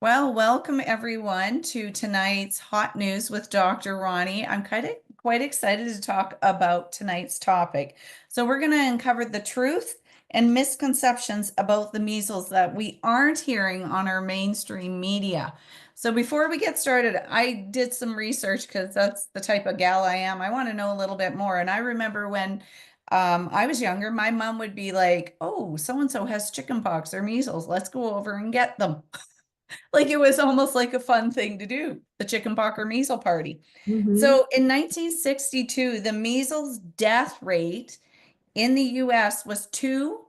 Well, welcome everyone to tonight's Hot News with Dr. Roni. I'm quite excited to talk about tonight's topic. So we're going to uncover the truth and misconceptions about the measles that we aren't hearing on our mainstream media. So before we get started, I did some research because that's the type of gal I am. I want to know a little bit more. And I remember when I was younger, my mom would be like, "Oh, so and so has chickenpox or measles. Let's go over and get them." Like it was almost like a fun thing to do, the chickenpox or measles party. Hmm. So in 1962, the measles death rate in the US was 2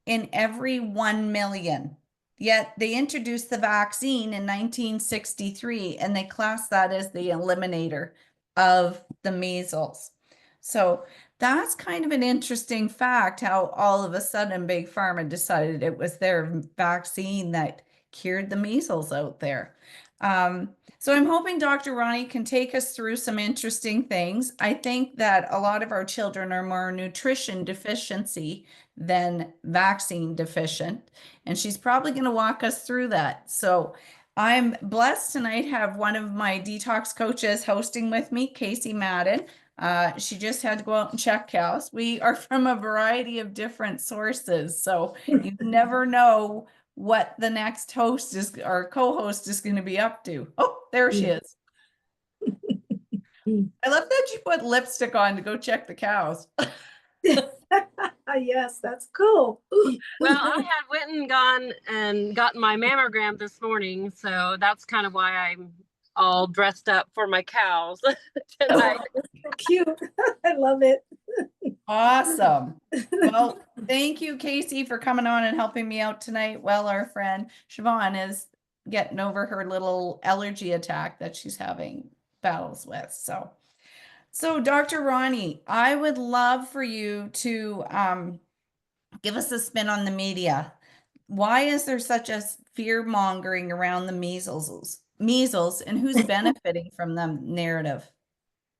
in every 1 million. Yet they introduced the vaccine in 1963 and they classed that as the eliminator of the measles. So that's kind of an interesting fact how all of a sudden Big Pharma decided it was their vaccine that cured the measles out there. So I'm hoping Dr. Ronnie can take us through some interesting things. I think that a lot of our children are more nutrition deficiency than vaccine deficient, and she's probably going to walk us through that. So I'm blessed tonight to have one of my detox coaches hosting with me, Kacey Madden. She just had to go out and check cows. We are from a variety of different sources, so you never know what the next host is or co-host is going to be up to. Oh, there she is. I love that you put lipstick on to go check the cows. Yes, that's cool. Well, I had went and gone and gotten my mammogram this morning, so that's kind of why I'm all dressed up for my cows Oh, tonight. that's so cute. I love it. Awesome. Well, thank you, Kacey, for coming on and helping me out tonight. Well, our friend Siobhan is getting over her little allergy attack that she's having battles with. So Dr. Ronnie, I would love for you to give us a spin on the media. Why is there such a fear mongering around the measles, and who's benefiting from the narrative?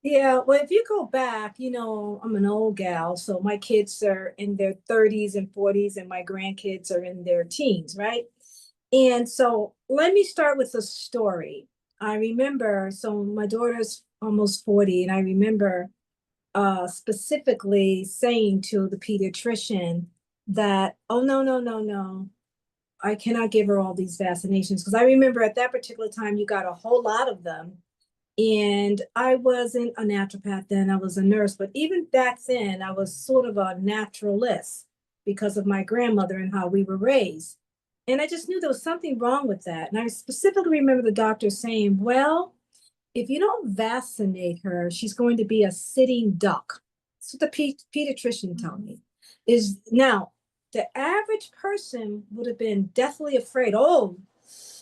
Yeah, well, if you go back, I'm an old gal, so my kids are in their 30s and 40s, and my grandkids are in their teens, right? And so let me start with a story. I remember, so my daughter's almost 40, and I remember specifically saying to the pediatrician that, oh, no, no, no, no, I cannot give her all these vaccinations. Because I remember at that particular time, you got a whole lot of them. And I wasn't a naturopath then, I was a nurse. But even back then, I was sort of a naturalist because of my grandmother and how we were raised. And I just knew there was something wrong with that. And I specifically remember the doctor saying, well, if you don't vaccinate her, she's going to be a sitting duck. That's what the pediatrician told me. Is now the average person would have been deathly afraid. Oh,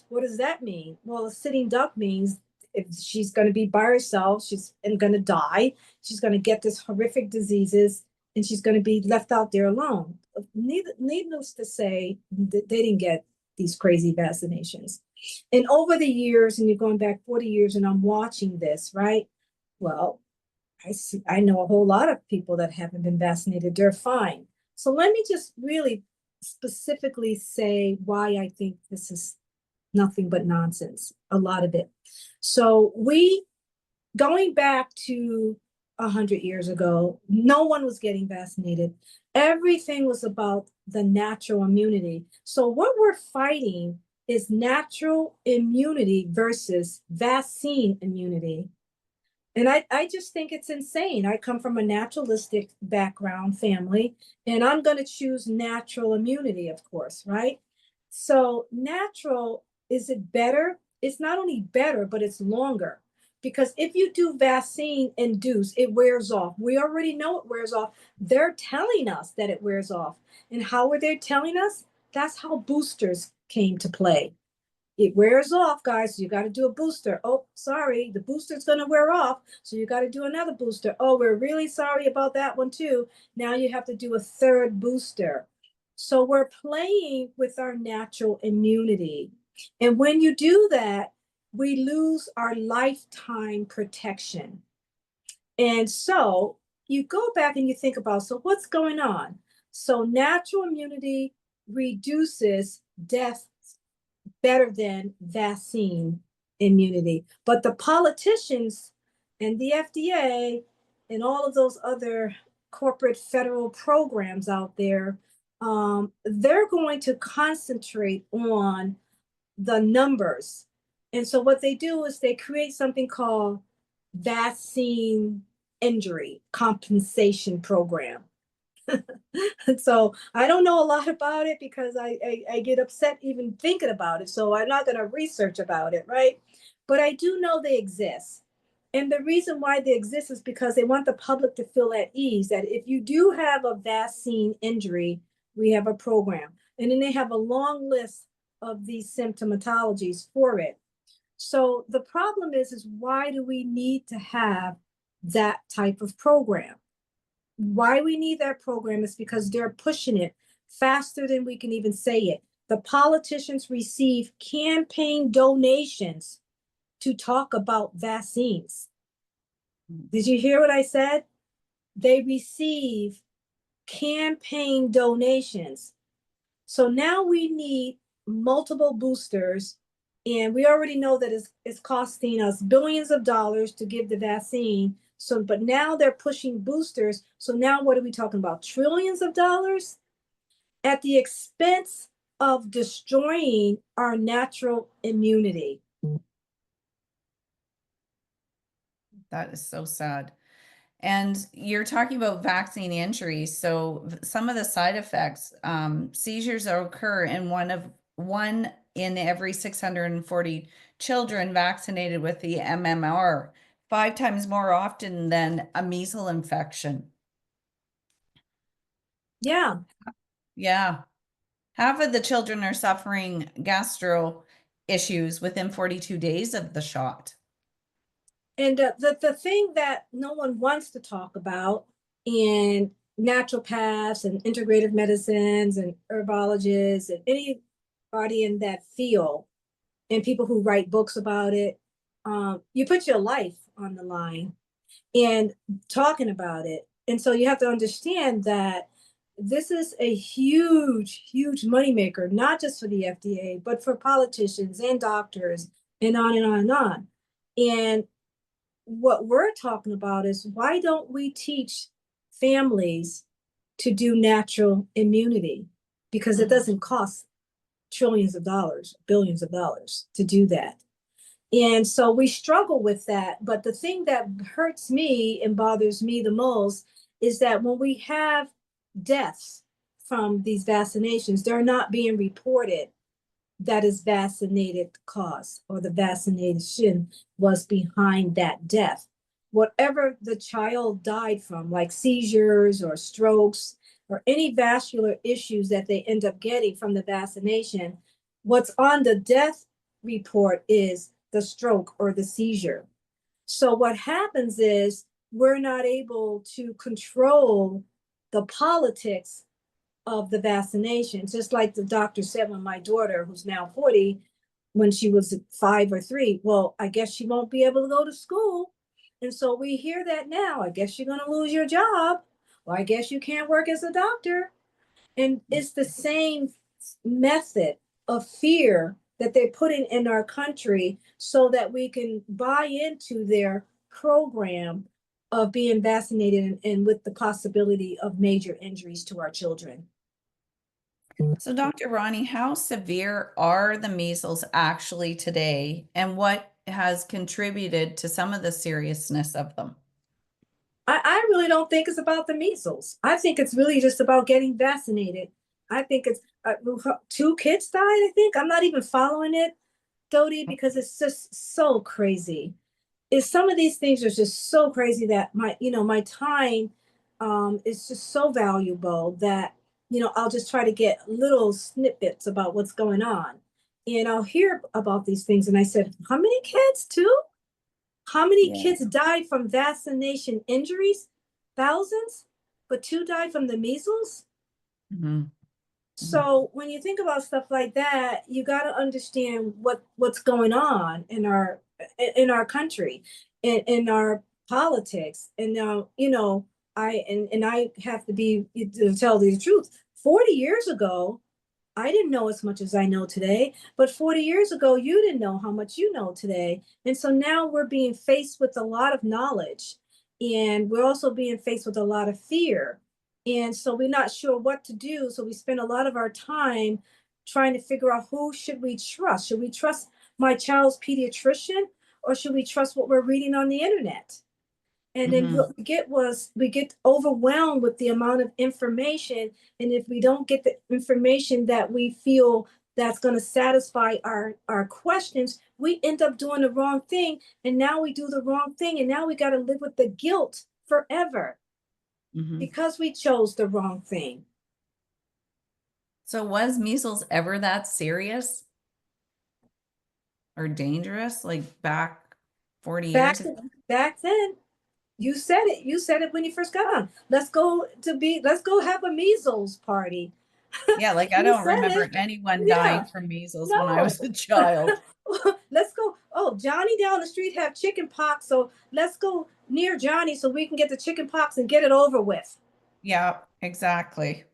what does that mean? Well, a sitting duck means if she's going to be by herself, she's going to die. She's going to get this horrific diseases, and she's going to be left out there alone. Needless to say, they didn't get these crazy vaccinations. And over the years, and you're going back 40 years, and I'm watching this, right? Well, I know a whole lot of people that haven't been vaccinated. They're fine. So let me just really specifically say why I think this is nothing but nonsense, a lot of it. So going back to 100 years ago, no one was getting vaccinated. Everything was about the natural immunity. So what we're fighting is natural immunity versus vaccine immunity. And I just think it's insane. I come from a naturalistic background family, and I'm going to choose natural immunity, of course, right? So, natural, is it better? It's not only better, but it's longer. Because if you do vaccine induced, it wears off. We already know it wears off. They're telling us that it wears off. And how are they telling us? That's how boosters came to play. It wears off, guys. So you got to do a booster. Oh, sorry, the booster's going to wear off. So you got to do another booster. Oh, we're really sorry about that one too. Now you have to do a third booster. So we're playing with our natural immunity. And when you do that, we lose our lifetime protection. And so you go back and you think about, so what's going on? So natural immunity reduces death better than vaccine immunity. But the politicians and the FDA and all of those other corporate federal programs out there, they're going to concentrate on the numbers. And so what they do is they create something called vaccine injury compensation program. So I don't know a lot about it because I get upset even thinking about it. So I'm not going to research about it, right? But I do know they exist. And the reason why they exist is because they want the public to feel at ease that if you do have a vaccine injury, we have a program. And then they have a long list of these symptomatologies for it. So the problem is why do we need to have that type of program? Why we need that program is because they're pushing it faster than we can even say it. The politicians receive campaign donations to talk about vaccines. Did you hear what I said? They receive campaign donations. So now we need multiple boosters. And we already know that it's costing us billions of dollars to give the vaccine. So, but now they're pushing boosters. So now what are we talking about? Trillions of dollars at the expense of destroying our natural immunity. That is so sad. And you're talking about vaccine injuries. So some of the side effects, seizures occur in one in every 640 children vaccinated with the MMR, 5 times more often than a measles infection. Yeah. Yeah. Half of the children are suffering gastro issues within 42 days of the shot. And the thing that no one wants to talk about in naturopaths and integrative medicines and herbologists and anybody in that field and people who write books about it, you put your life on the line and talking about it. And so you have to understand that this is a huge, huge moneymaker, not just for the FDA, but for politicians and doctors and on and on and on. And what we're talking about is why don't we teach families to do natural immunity? Because it doesn't cost trillions of dollars, billions of dollars to do that. And so we struggle with that. But the thing that hurts me and bothers me the most is that when we have deaths from these vaccinations, they're not being reported that is vaccinated cause or the vaccination was behind that death. Whatever the child died from, like seizures or strokes or any vascular issues that they end up getting from the vaccination, what's on the death report is the stroke or the seizure. So what happens is we're not able to control the politics of the vaccination. Just like the doctor said when my daughter, who's now 40, when she was 5 or 3, well, I guess she won't be able to go to school. And so we hear that now. I guess you're going to lose your job. Or I guess you can't work as a doctor. And it's the same method of fear that they're putting in our country so that we can buy into their program of being vaccinated and with the possibility of major injuries to our children. So, Dr. Roni, how severe are the measles actually today, and what has contributed to some of the seriousness of them? I really don't think it's about the measles. I think it's really just about getting vaccinated. I think it's 2 kids died, I think. I'm not even following it, Dodie, because it's just so crazy. Some of these things are just so crazy that my time is just so valuable that I'll just try to get little snippets about what's going on. And I'll hear about these things. And I said, how many kids? 2? How many kids died from vaccination injuries? Thousands, but 2 died from the measles. Mm-hmm. So when you think about stuff like that, you got to understand what's going on in our country, in our politics. And now, I have to be to tell the truth. 40 years ago, I didn't know as much as I know today, but 40 years ago, you didn't know how much you know today. And so now we're being faced with a lot of knowledge, and we're also being faced with a lot of fear. And so we're not sure what to do. So we spend a lot of our time trying to figure out who should we trust? Should we trust my child's pediatrician, or should we trust what we're reading on the internet? And then Mm-hmm. what we get was we get overwhelmed with the amount of information. And if we don't get the information that we feel that's going to satisfy our questions, we end up doing the wrong thing. And now we do the wrong thing. And now we got to live with the guilt forever Mm-hmm. because we chose the wrong thing. So was measles ever that serious or dangerous, like back 40 Back years ago? back then, you said it. You said it when you first got on. Let's go have a measles party. Yeah, like I You don't said remember it. anyone dying Yeah. from measles when I No. was a child. Let's go. Oh, Johnny down the street have chicken pox, so let's go near Johnny so we can get the chicken pox and get it over with. Yeah, exactly.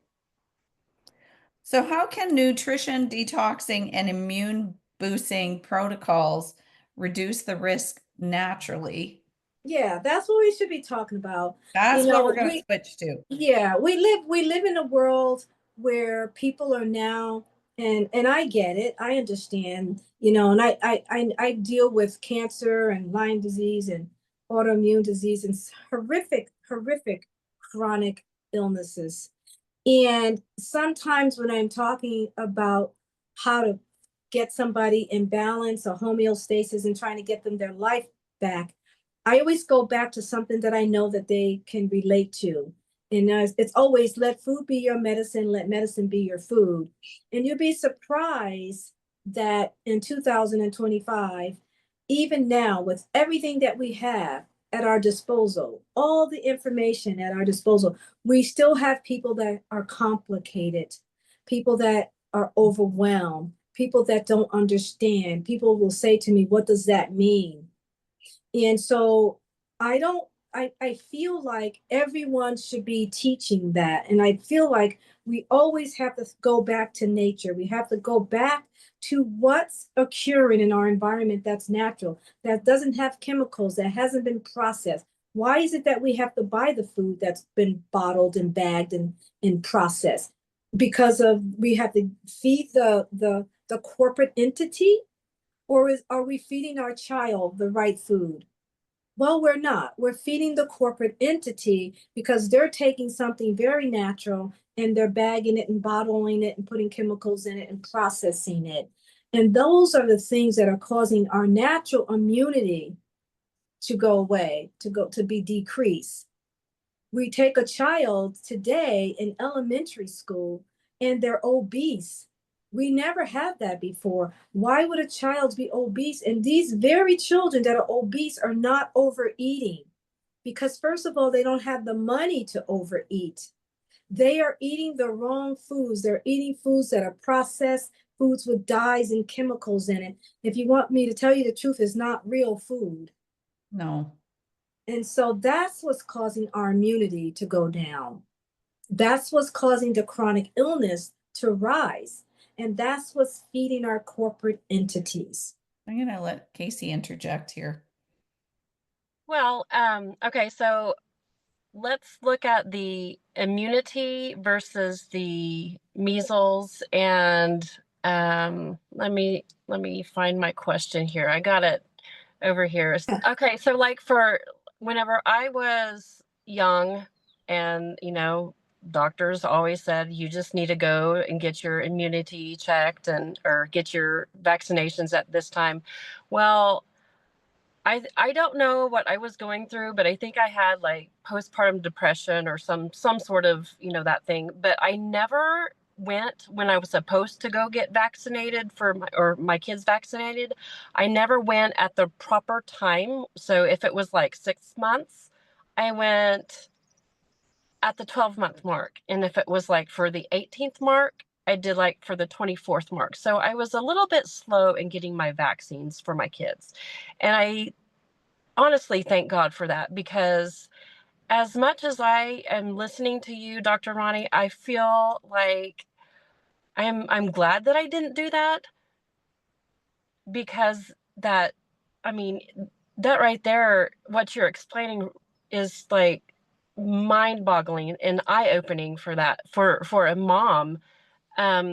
So how can nutrition, detoxing, and immune boosting protocols reduce the risk naturally? Yeah, that's what we should be talking about. You That's what we're know, going to we switch to. Yeah, we live in a world where people are now, and I get it. I understand, and I deal with cancer and Lyme disease and autoimmune disease and horrific chronic illnesses. And sometimes when I'm talking about how to get somebody in balance or homeostasis and trying to get them their life back, I always go back to something that I know that they can relate to. And it's always let food be your medicine, let medicine be your food. And you'll be surprised that in 2025, even now, with everything that we have at our disposal, all the information at our disposal, we still have people that are complicated, people that are overwhelmed, people that don't understand. People will say to me, "What does that mean?" And so I don't, I feel like everyone should be teaching that. And I feel like we always have to go back to nature. We have to go back to what's occurring in our environment that's natural, that doesn't have chemicals, that hasn't been processed. Why is it that we have to buy the food that's been bottled and bagged and processed? Because of we have to feed the corporate entity, or are we feeding our child the right food? Well, we're not. We're feeding the corporate entity because they're taking something very natural and they're bagging it and bottling it and putting chemicals in it and processing it. And those are the things that are causing our natural immunity to go away, to be decreased. We take a child today in elementary school and they're obese. We never had that before. Why would a child be obese? And these very children that are obese are not overeating because, first of all, they don't have the money to overeat. They are eating the wrong foods. They're eating foods that are processed, foods with dyes and chemicals in it. If you want me to tell you the truth, it's not real food. No. And so that's what's causing our immunity to go down. That's what's causing the chronic illness to rise. And that's what's feeding our corporate entities. I'm going to let Kacey interject here. Well, okay, so let's look at the immunity versus the measles, and let me find my question here. I got it over here. Okay, so like for whenever I was young, and doctors always said you just need to go and get your immunity checked and or get your vaccinations at this time. Well, I don't know what I was going through, but I think I had like postpartum depression or some sort of, that thing. But I never went when I was supposed to go get vaccinated for my kids vaccinated. I never went at the proper time. So if it was like 6 months, I went at the 12-month mark. And if it was like for the 18th mark, I did like for the 24th mark. So I was a little bit slow in getting my vaccines for my kids. And I honestly thank God for that, because as much as I am listening to you, Dr. Roni, I feel like I'm glad that I didn't do that, because that, I mean, that right there, what you're explaining is like mind-boggling and eye-opening for that, for a mom.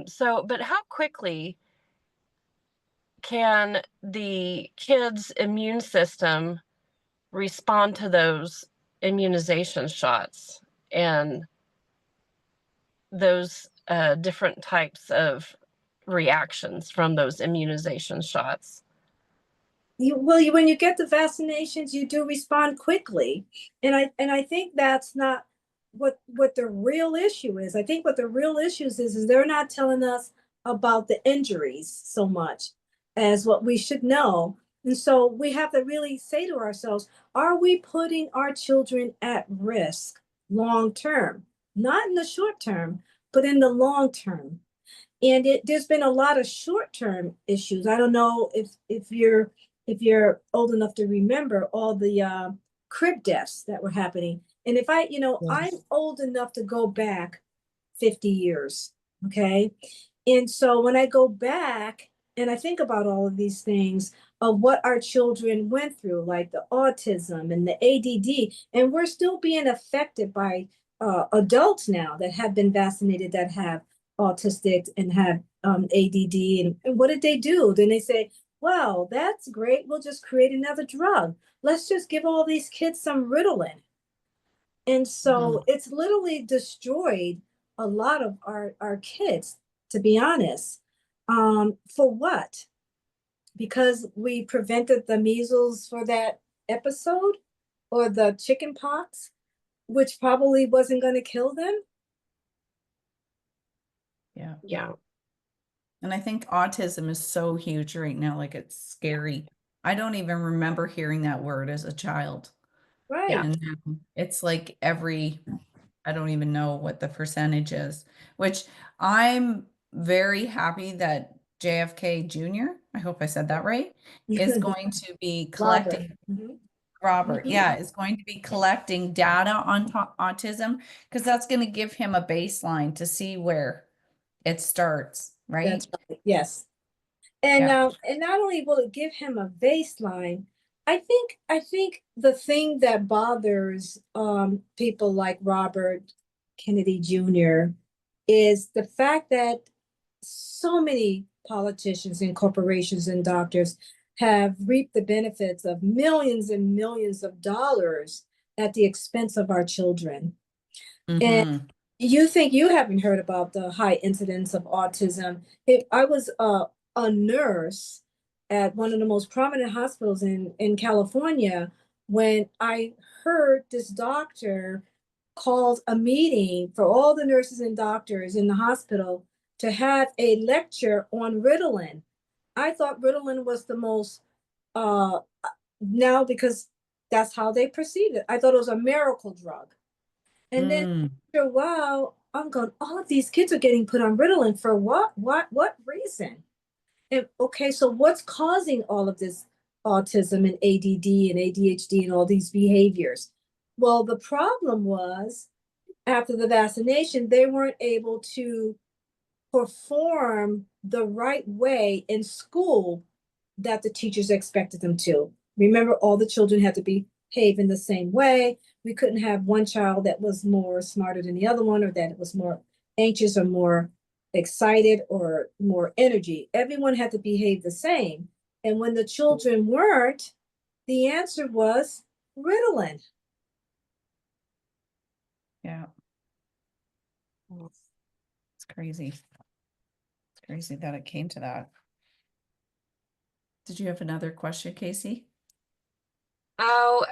So, but how quickly can the kid's immune system respond to those immunization shots and those different types of reactions from those immunization shots? When you get the vaccinations, you do respond quickly, and I think that's not what the real issue is. I think what the real issue is they're not telling us about the injuries so much as what we should know. And so we have to really say to ourselves, are we putting our children at risk long term? Not in the short term, but in the long term. And there's been a lot of short-term issues. I don't know if you're old enough to remember all the crib deaths that were happening. And if I'm Yes. old enough to go back 50 years, okay? And so when I go back and I think about all of these things of what our children went through, like the autism and the ADD, and we're still being affected by adults now that have been vaccinated that have autistic and have ADD. And what did they do? Then they say, well, that's great. We'll just create another drug. Let's just give all these kids some Ritalin. And so it's literally destroyed a lot of our kids, to be honest. For what? Because we prevented the measles for that episode or the chicken pox, which probably wasn't going to kill them. Yeah. Yeah. And I think autism is so huge right now, like it's scary. I don't even remember hearing that word as a child. Yeah. Right. And now it's like I don't even know what the percentage is, which I'm very happy that JFK Jr., I hope I said that right, is going to be Robert. collecting, Mhm. Robert, Mhm. yeah, is going to be collecting data on autism because that's going to give him a baseline to see where it starts, That's right? right. Yes. Yeah. And not only will it give him a baseline, I think the thing that bothers people like Robert Kennedy Jr. is the fact that so many politicians and corporations and doctors have reaped the benefits of millions and millions of dollars at the expense of our children. And Mm-hmm. you think you haven't heard about the high incidence of autism. If I was a nurse at one of the most prominent hospitals in California when I heard this doctor called a meeting for all the nurses and doctors in the hospital to have a lecture on Ritalin. I thought Ritalin was the most uh now because that's how they perceive it. I thought it was a miracle drug. And then Mm. after a while, I'm going, all of these kids are getting put on Ritalin for what reason? And okay, so what's causing all of this autism and ADD and ADHD and all these behaviors? Well, the problem was after the vaccination, they weren't able to perform the right way in school that the teachers expected them to. Remember, all the children had to behave in the same way. We couldn't have one child that was more smarter than the other one, or that was more anxious or more excited or more energy. Everyone had to behave the same. And when the children weren't, the answer was Ritalin. Yeah. It's crazy. It's crazy that it came to that. Did you have another question, Casey? Oh,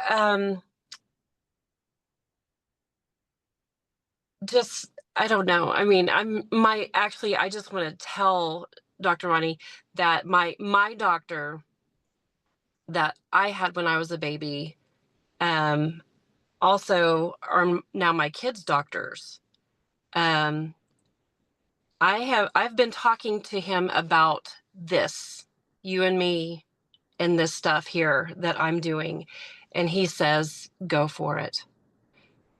just, I don't know. I mean, I just want to tell Dr. Roni that my doctor that I had when I was a baby, um, also are now my kids' doctors. Um, I've been talking to him about this, you and me, and this stuff here that I'm doing, and he says, go for it.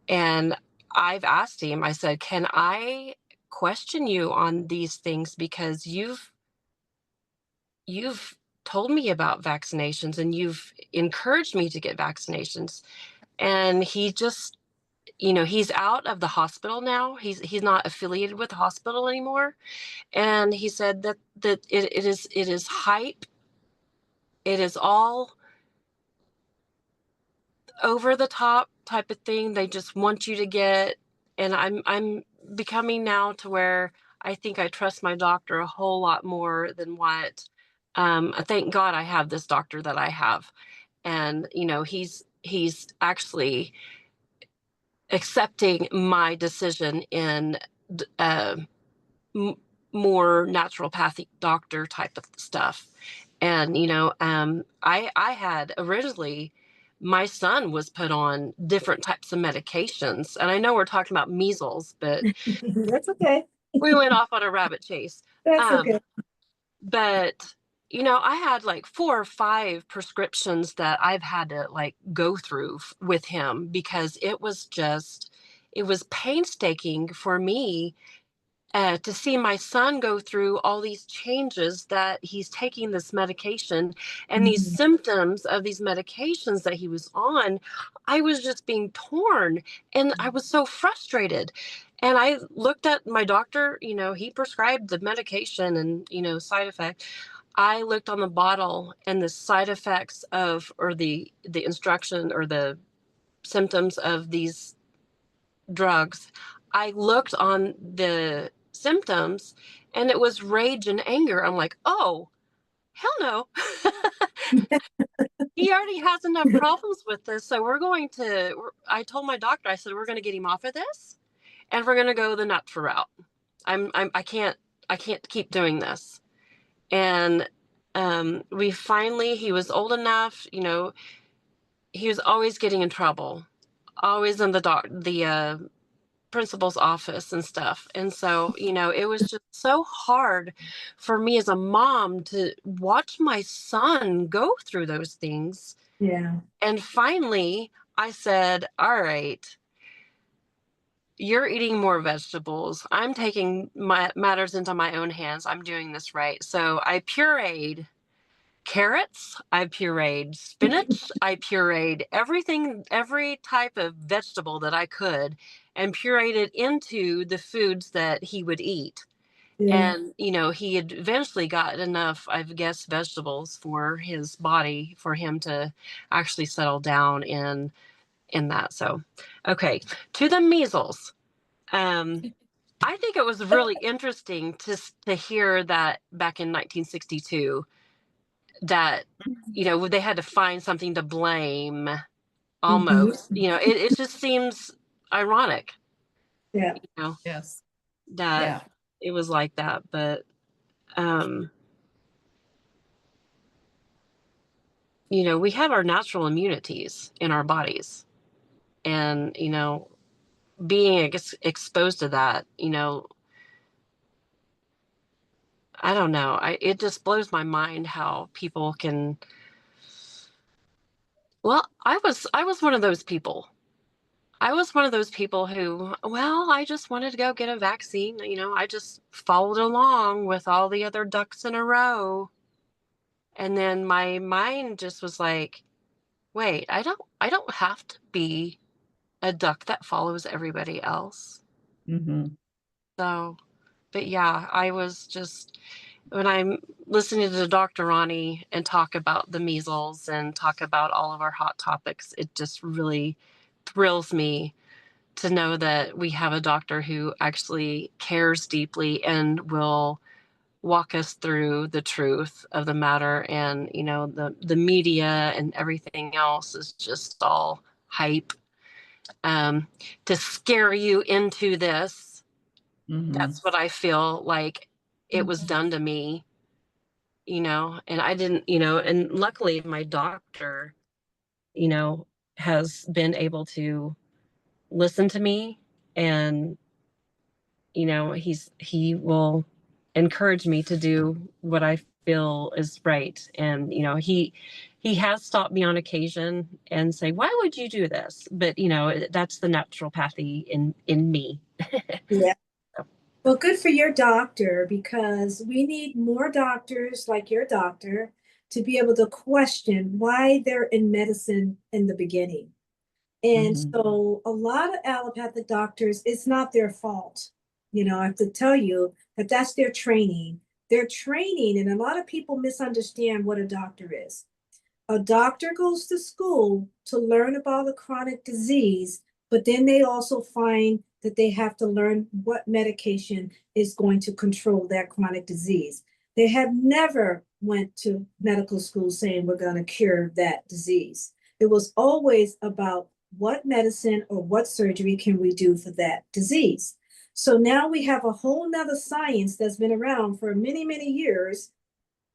And I've asked him, I said, can I question you on these things because you've told me about vaccinations and you've encouraged me to get vaccinations. And he just, he's out of the hospital now. He's not affiliated with the hospital anymore. And he said that it is hype. It is all over the top type of thing. They just want you to get, and I'm becoming now to where I think I trust my doctor a whole lot more than what thank God I have this doctor that I have. And he's actually accepting my decision in uh, m- more naturopathic doctor type of stuff. And I had originally, my son was put on different types of medications, and I know we're talking about measles, but That's okay. we went off on a rabbit chase. That's um, okay. but I had like 4 or 5 prescriptions that I've had to like go through with him, because it was painstaking for me to see my son go through all these changes, that he's taking this medication and these Mhm. symptoms of these medications that he was on. I was just being torn, and I was so frustrated. And I looked at my doctor, he prescribed the medication and, side effect. I looked on the bottle and the side effects of, or the instruction or the symptoms of these drugs. I looked on the symptoms and it was rage and anger. I'm like, oh, hell no. He already has enough problems with this. So I told my doctor, I said, we're going to get him off of this and we're going to go the natural route. I can't keep doing this. And he was old enough, he was always getting in trouble, always in the principal's office and stuff. And so, it was just so hard for me as a mom to watch my son go through those things. Yeah. And finally, I said, all right, you're eating more vegetables. I'm taking my matters into my own hands. I'm doing this right. So I pureed carrots, I pureed spinach, I pureed everything, every type of vegetable that I could, and pureed it into the foods that he would eat. Yeah. And, he had eventually got enough, I guess, vegetables for his body for him to actually settle down in that. So, okay, to the measles. I think it was really interesting to hear that back in 1962 that they had to find something to blame, Mhm. almost. It just seems ironic, Yeah. you know Yes. that Yeah. it was like that. But um we have our natural immunities in our bodies, and being exposed to that, I don't know, it just blows my mind how people can. Well, I was one of those people. I was one of those people who, well, I just wanted to go get a vaccine. I just followed along with all the other ducks in a row. And then my mind just was like, wait, I don't have to be a duck that follows everybody else. Mm-hmm. So, but yeah, I was just, when I'm listening to Dr. Roni and talk about the measles and talk about all of our hot topics, it just really thrills me to know that we have a doctor who actually cares deeply and will walk us through the truth of the matter. And the media and everything else is just all hype, to scare you into this. Mm-hmm. That's what I feel like it was done to me. And I didn't, and luckily my doctor, you know has been able to listen to me. And he will encourage me to do what I feel is right. And he has stopped me on occasion and say, why would you do this? But that's the naturopathy in me. Yeah. So, Well, good for your doctor, because we need more doctors like your doctor to be able to question why they're in medicine in the beginning. And Mhm. so a lot of allopathic doctors, it's not their fault. I have to tell you that that's their training. Their training, and a lot of people misunderstand what a doctor is. A doctor goes to school to learn about a chronic disease, but then they also find that they have to learn what medication is going to control that chronic disease. They have never went to medical school saying we're going to cure that disease. It was always about what medicine or what surgery can we do for that disease. So now we have a whole nother science that's been around for many, many years.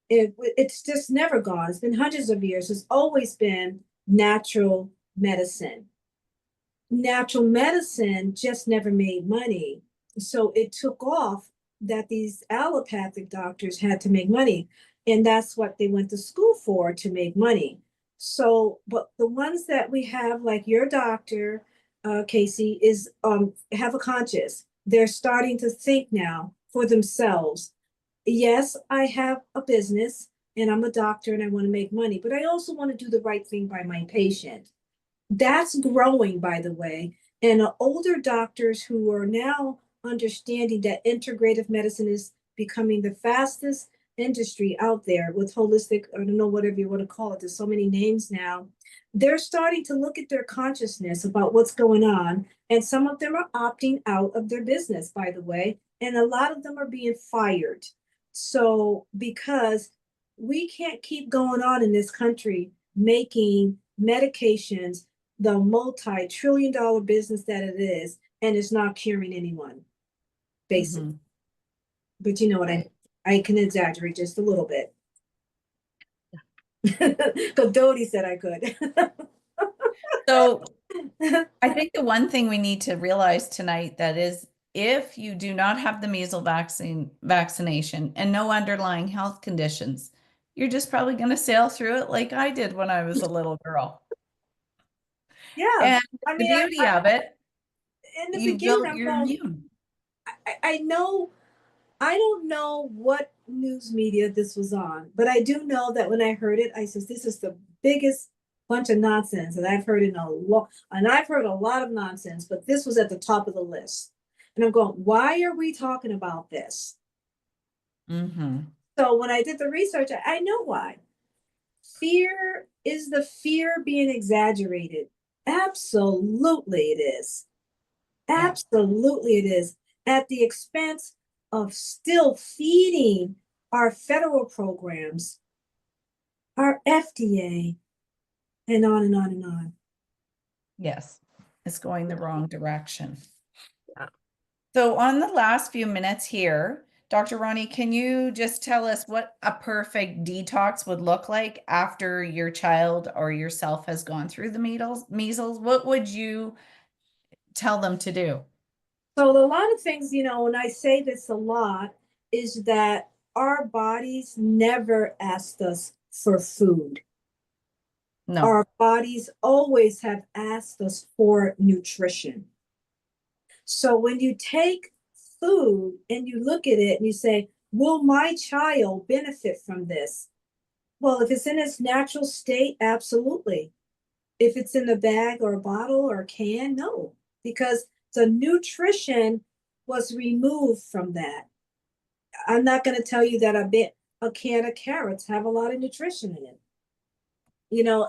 It's just never gone. It's been hundreds of years. It's always been natural medicine. Natural medicine just never made money. So it took off that these allopathic doctors had to make money. And that's what they went to school for, to make money. So, but the ones that we have, like your doctor, Kacey, is have a conscience. They're starting to think now for themselves. Yes, I have a business and I'm a doctor and I want to make money, but I also want to do the right thing by my patient. That's growing, by the way. And older doctors who are now understanding that integrative medicine is becoming the fastest industry out there with holistic, I don't know, whatever you want to call it. There's so many names now. They're starting to look at their consciousness about what's going on. And some of them are opting out of their business, by the way. And a lot of them are being fired. So, because we can't keep going on in this country making medications the multi-trillion-dollar business that it is, and it's not curing anyone, basically. Mhm. But you know what, I can exaggerate just a little bit. Because Dodie said I could. So I think the one thing we need to realize tonight that is, if you do not have the measles vaccination and no underlying health conditions, you're just probably going to sail through it like I did when I was a little girl. Yeah. And I the mean, beauty of it, in the you beginning, built I'm your going, immune. I know, I don't know what news media this was on, but I do know that when I heard it, I said, this is the biggest bunch of nonsense that I've heard in a long, and I've heard a lot of nonsense, but this was at the top of the list. And I'm going, why are we talking about this? Mm-hmm. So when I did the research, I know why. Fear, is the fear being exaggerated? Absolutely it is. Yeah. Absolutely it is. At the expense of still feeding our federal programs, our FDA, and on and on and on. Yes. It's going the wrong direction. Yeah. So on the last few minutes here, Dr. Roni, can you just tell us what a perfect detox would look like after your child or yourself has gone through the measles? What would you tell them to do? So a lot of things, when I say this a lot, is that our bodies never asked us for food. No. Our bodies always have asked us for nutrition. So when you take food and you look at it and you say, will my child benefit from this? Well, if it's in its natural state, absolutely. If it's in a bag or a bottle or a can, no, because the nutrition was removed from that. I'm not going to tell you that a can of carrots have a lot of nutrition in it.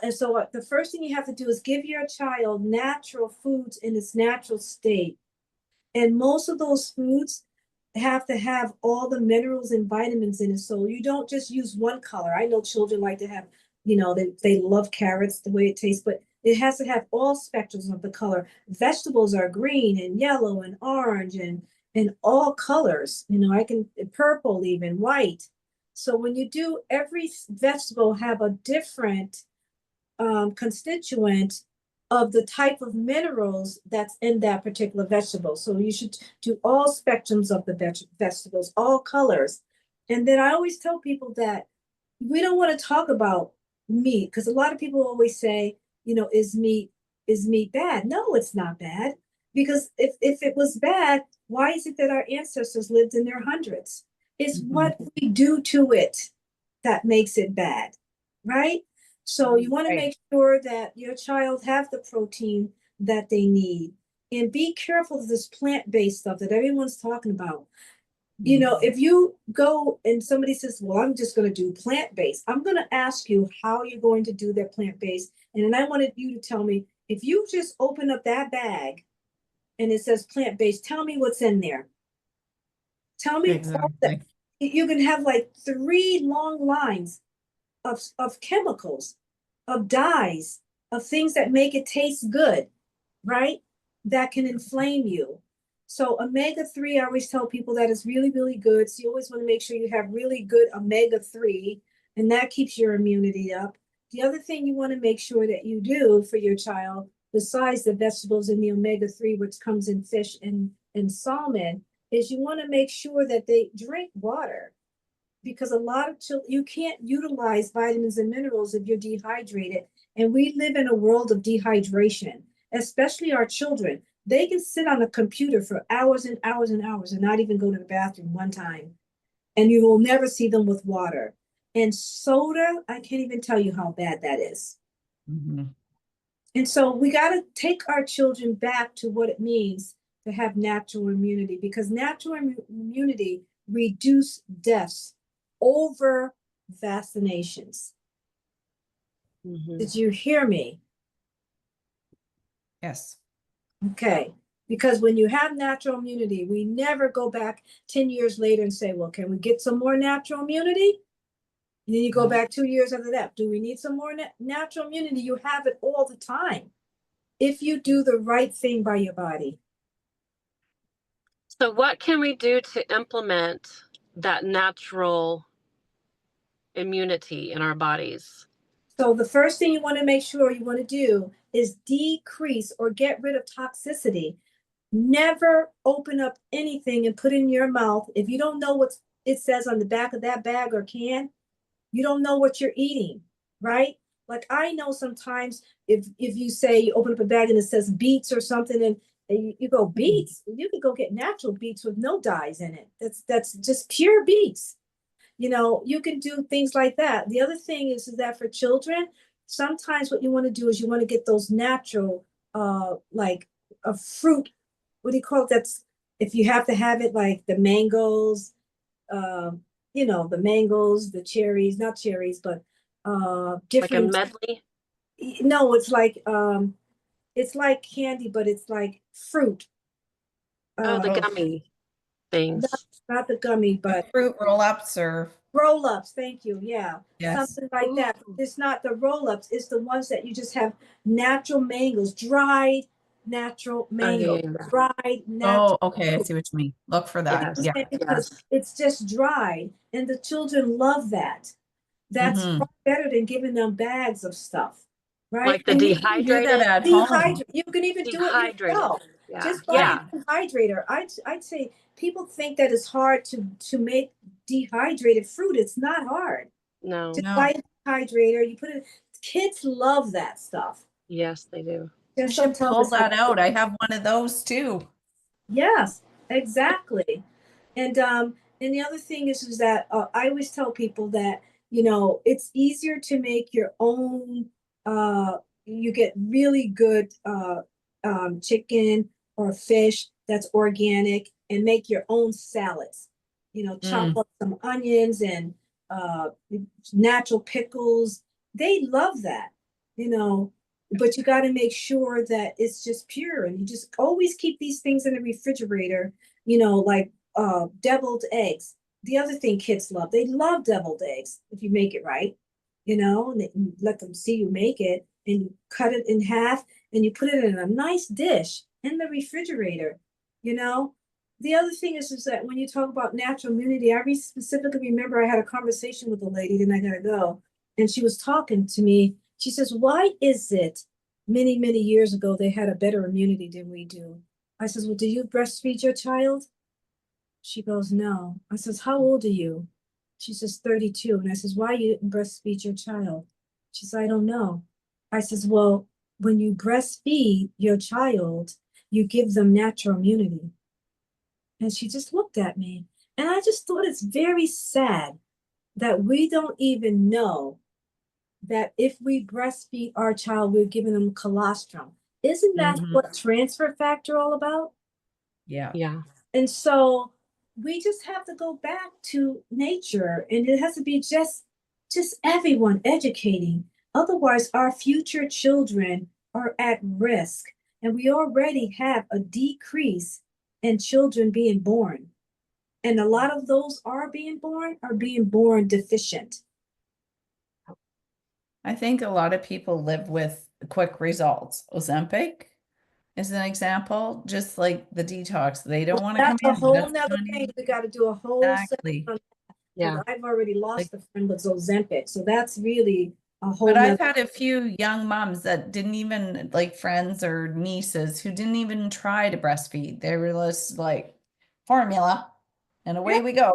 And so the first thing you have to do is give your child natural foods in its natural state. And most of those foods have to have all the minerals and vitamins in it. So you don't just use one color. I know children like to have, they love carrots, the way it tastes, but it has to have all spectrums of the color. Vegetables are green and yellow and orange and all colors. I can purple, even white. So when you do, every vegetable have a different constituent of the type of minerals that's in that particular vegetable. So you should do all spectrums of the vegetables, all colors. And then I always tell people that we don't want to talk about meat, because a lot of people always say, is meat bad? No, it's not bad. Because if it was bad, Why is it that our ancestors lived in their hundreds? It's Mhm. what we do to it that makes it bad, right? So you want to Right. make sure that your child have the protein that they need. And be careful of this plant-based stuff that everyone's talking about. You know, if you go and somebody says, well, I'm just going to do plant-based, I'm going to ask you how you're going to do that plant-based. And then I wanted you to tell me, if you just open up that bag and it says plant-based, tell me what's in there. Tell me all that. Exactly. You can have like 3 long lines of chemicals, of dyes, of things that make it taste good, right? That can inflame you. So omega-3, I always tell people that is really, really good. So you always want to make sure you have really good omega-3, and that keeps your immunity up. The other thing you want to make sure that you do for your child, besides the vegetables and the omega-3, which comes in fish and salmon, is you want to make sure that they drink water, because a lot of children, you can't utilize vitamins and minerals if you're dehydrated. And we live in a world of dehydration, especially our children. They can sit on a computer for hours and hours and hours and not even go to the bathroom one time. And you will never see them with water. And soda, I can't even tell you how bad that is. Mhm. And so we got to take our children back to what it means to have natural immunity, because natural immunity reduce deaths over vaccinations. Mhm. Did you hear me? Yes. Okay. Because when you have natural immunity, we never go back 10 years later and say, well, can we get some more natural immunity? And then you go No. back 2 years after that. Do we need some more natural immunity? You have it all the time if you do the right thing by your body. So what can we do to implement that natural immunity in our bodies? So the first thing you want to make sure you want to do is decrease or get rid of toxicity. Never open up anything and put in your mouth if you don't know what it says on the back of that bag or can. You don't know what you're eating, right? Like I know sometimes if you say you open up a bag and it says beets or something, and you go beets, you can go get natural beets with no dyes in it. That's just pure beets. You know, you can do things like that. The other thing is that for children, sometimes what you want to do is you want to get those natural, like a fruit. What do you call it? That's if you have to have it, like the mangoes, you know, the mangoes, the cherries, not cherries, but Like a different. medley? No, it's like candy, but it's like fruit. Oh, the Uh, Oh, gummy not, things. not the gummy, the but fruit roll-ups or roll-ups, thank you. Yeah, yes. something like Ooh. that. It's not the roll-ups, it's the ones that you just have natural mangoes, dried natural Oh, mango, yeah. dried natural. Oh, okay. I see what you mean. Look for that. Yes. Yeah. Because Yes. it's just dried, and the children love that. That's Mhm. far better than giving them bags of stuff, right? Like the And you can do that dehydrated? at home. Dehydrate. You can even do it Dehydrated. yourself. Yeah. Just buy Yeah. a dehydrator. I'd say people think that it's hard to make dehydrated fruit. It's not hard. No. Just No, buy a dehydrator. You put it. Kids love that stuff. Yes, they do. I Just don't should tell pull us how. that out. I have one of those too. Yes, exactly. And the other thing is that I always tell people that, you know, it's easier to make your own. You get really good chicken or fish that's organic, and make your own salads. You know, chop Mm. up some onions and uh, natural pickles. They love that. You know, but you got to make sure that it's just pure, and you just always keep these things in the refrigerator, you know, like deviled eggs. The other thing kids love, they love deviled eggs if you make it right, you know, and you let them see you make it, and you cut it in half and you put it in a nice dish in the refrigerator, you know. The other thing is that when you talk about natural immunity, I specifically remember I had a conversation with a lady, then I gotta go, and she was talking to me. She says, why is it many, many years ago they had a better immunity than we do? I says, well, do you breastfeed your child? She goes, no. I says, how old are you? She says, 32. And I says, why you didn't breastfeed your child? She says, I don't know. I says, well, when you breastfeed your child, you give them natural immunity. And she just looked at me. And I just thought it's very sad that we don't even know that if we breastfeed our child, we're giving them colostrum. Isn't that Mhm. what transfer factor all about? Yeah. Yeah. And so we just have to go back to nature, and it has to be just everyone educating. Otherwise, our future children are at risk, and we already have a decrease in children being born. And a lot of those are being born deficient. I think a lot of people live with quick results. Ozempic is an example, just like the detox. They don't want to come That's a in. They whole don't nother want thing. to- We got to do a whole set Exactly. on because Yeah. I've already Like, lost a friend with Ozempic. So that's really a whole but I've nother. had a few young moms that didn't even, like friends or nieces who didn't even try to breastfeed. They were just like formula and away Yeah. we go.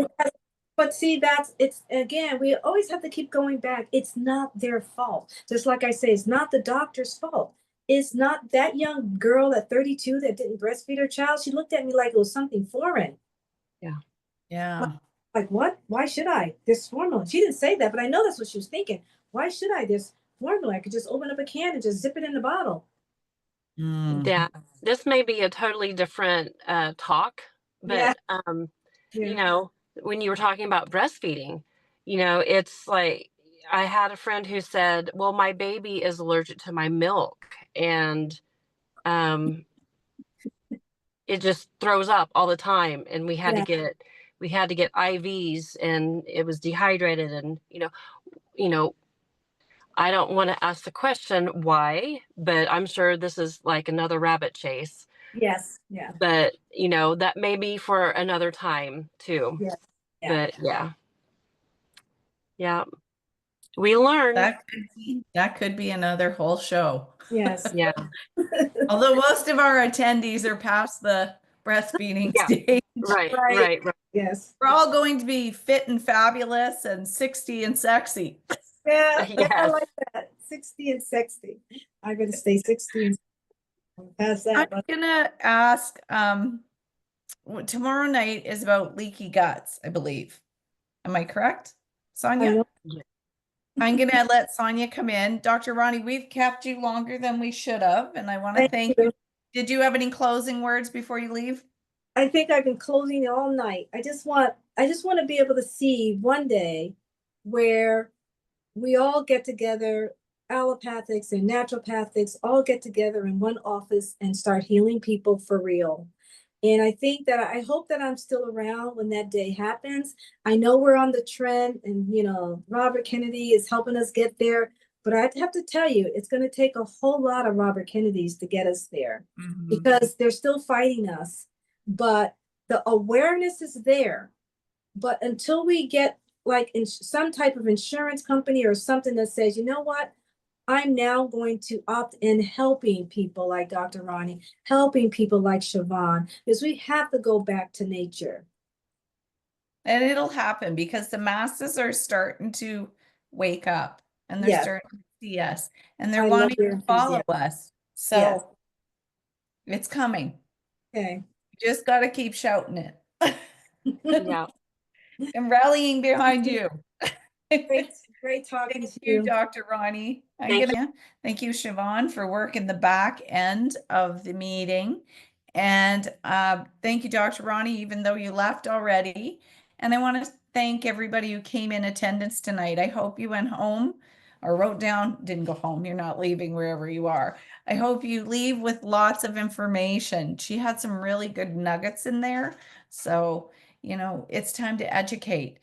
But see, that's it's again, we always have to keep going back. It's not their fault. Just like I say, it's not the doctor's fault. It's not that young girl at 32 that didn't breastfeed her child. She looked at me like it was something foreign. Yeah. Yeah. Like, what? Why should I? This formula. She didn't say that, but I know that's what she was thinking. Why should I? This formula. I could just open up a can and just zip it in the bottle. Mm. Yeah. This may be a totally different talk, Yeah. but you Yeah. know, when you were talking about breastfeeding, it's like I had a friend who said, "Well, my baby is allergic to my milk and um it just throws up all the time and Yeah. we had to get IVs and it was dehydrated and you know, I don't want to ask the question why, but I'm sure this is like another rabbit chase. Yes. Yeah. But, that may be for another time too. Yeah. Yeah. But yeah. Yeah. We learn. That could be another whole show. Yes. Yeah. Although most of our attendees are past the breastfeeding Yeah. stage. Right. Right. Right. Right. Yes. We're all going to be fit and fabulous and 60 and sexy. Yeah. Yeah. I Yes. like that. 60 and 60. I'm gonna stay 60 and past I'm that. But gonna ask, tomorrow night is about leaky guts, I believe. Am I correct, I Sonia? know. I'm gonna let Sonia come in. Dr. Ronnie, we've kept you longer than we should have, and I want to Thank thank you. you. Did you have any closing words before you leave? I think I've been closing all night. I just want to be able to see one day where we all get together, allopathics and naturopathics all get together in one office and start healing people for real. And I hope that I'm still around when that day happens. I know we're on the trend and Robert Kennedy is helping us get there, but I have to tell you, it's going to take a whole lot of Robert Kennedys to get us there because they're still fighting us. But the awareness is there. But until we get like in some type of insurance company or something that says, you know what, I'm now going to opt in helping people like Dr. Ronnie, helping people like Siobhan, because we have to go back to nature. And it'll happen because the masses are starting to wake up and they're Yes, starting to see us and they're I love wanting your to follow enthusiasm. us. Yes. So it's coming. Okay. Just got to keep shouting it Yeah. and rallying behind you. Great talking Thank to you, you. Dr. Ronnie. Thank you. Thank you, Siobhan, for working the back end of the meeting. And thank you, Dr. Ronnie, even though you left already. And I want to thank everybody who came in attendance tonight. I hope you went home or wrote down, didn't go home. You're not leaving wherever you are. I hope you leave with lots of information. She had some really good nuggets in there. So, it's time to educate.